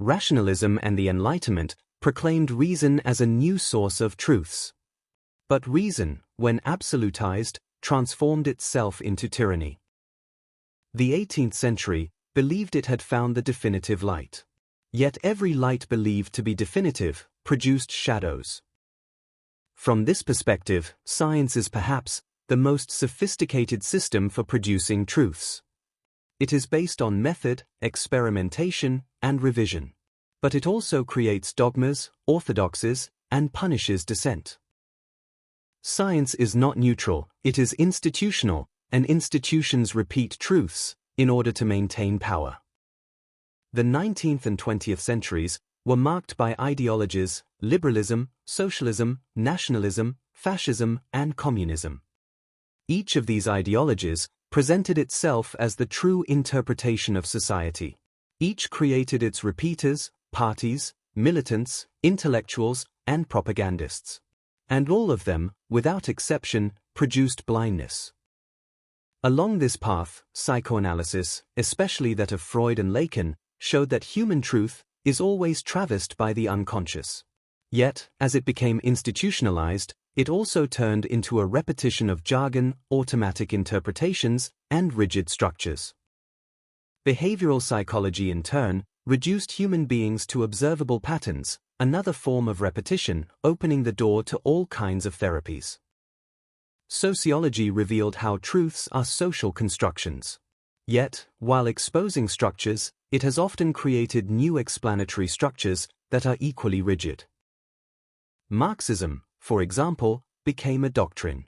Rationalism and the Enlightenment proclaimed reason as a new source of truths. But reason, when absolutized, transformed itself into tyranny. The 18th century believed it had found the definitive light. Yet every light believed to be definitive produced shadows. From this perspective, science is perhaps the most sophisticated system for producing truths. It is based on method, experimentation, and revision. But it also creates dogmas, orthodoxies, and punishes dissent. Science is not neutral, it is institutional, and institutions repeat truths in order to maintain power. The 19th and 20th centuries were marked by ideologies, liberalism, socialism, nationalism, fascism, and communism. Each of these ideologies presented itself as the true interpretation of society. Each created its repeaters, parties, militants, intellectuals, and propagandists. And all of them, without exception, produced blindness. Along this path, psychoanalysis, especially that of Freud and Lacan, showed that human truth is always traversed by the unconscious. Yet, as it became institutionalized, it also turned into a repetition of jargon, automatic interpretations, and rigid structures. Behavioral psychology, in turn, reduced human beings to observable patterns, another form of repetition, opening the door to all kinds of therapies. Sociology revealed how truths are social constructions. Yet, while exposing structures, it has often created new explanatory structures that are equally rigid. Marxism, for example, became a doctrine.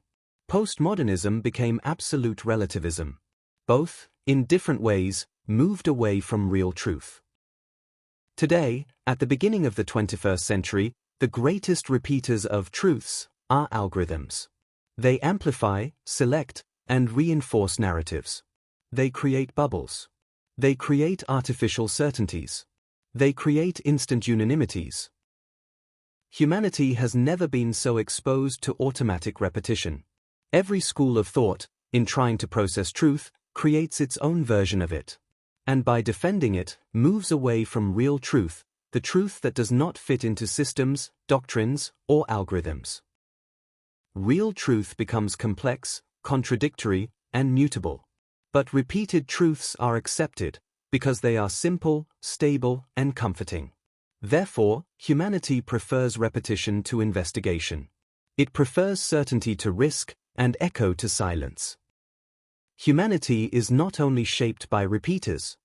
Postmodernism became absolute relativism. Both, in different ways, moved away from real truth. Today, at the beginning of the 21st century, the greatest repeaters of truths are algorithms. They amplify, select, and reinforce narratives. They create bubbles. They create artificial certainties. They create instant unanimities. Humanity has never been so exposed to automatic repetition. Every school of thought, in trying to process truth, creates its own version of it. And by defending it, moves away from real truth, the truth that does not fit into systems, doctrines, or algorithms. Real truth becomes complex, contradictory, and mutable. But repeated truths are accepted because they are simple, stable, and comforting. Therefore, humanity prefers repetition to investigation. It prefers certainty to risk, and echo to silence. Humanity is not only shaped by repeaters.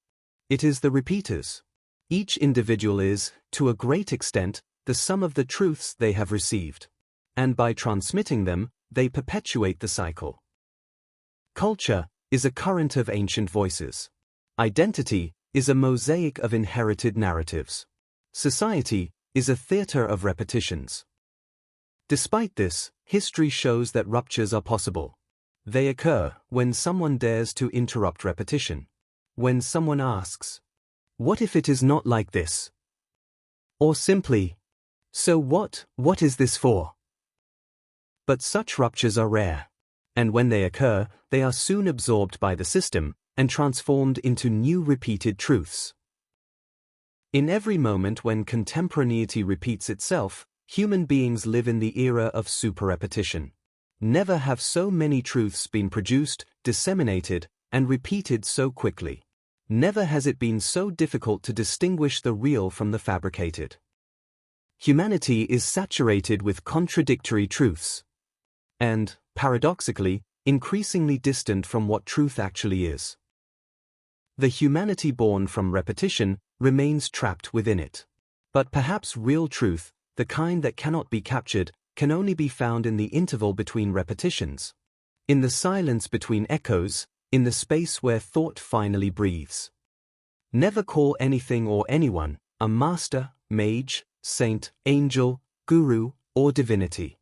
It is the repeaters. Each individual is, to a great extent, the sum of the truths they have received. And by transmitting them, they perpetuate the cycle. Culture is a current of ancient voices. Identity is a mosaic of inherited narratives. Society is a theater of repetitions. Despite this, history shows that ruptures are possible. They occur when someone dares to interrupt repetition. When someone asks, "What if it is not like this?" Or simply, "So what is this for?" But such ruptures are rare. And when they occur, they are soon absorbed by the system and transformed into new repeated truths. In every moment when contemporaneity repeats itself, human beings live in the era of super-repetition. Never have so many truths been produced, disseminated, and repeated so quickly. Never has it been so difficult to distinguish the real from the fabricated. Humanity is saturated with contradictory truths. And, paradoxically, increasingly distant from what truth actually is. The humanity born from repetition remains trapped within it. But perhaps real truth, the kind that cannot be captured, can only be found in the interval between repetitions. In the silence between echoes, in the space where thought finally breathes. Never call anything or anyone a master, mage, saint, angel, guru, or divinity.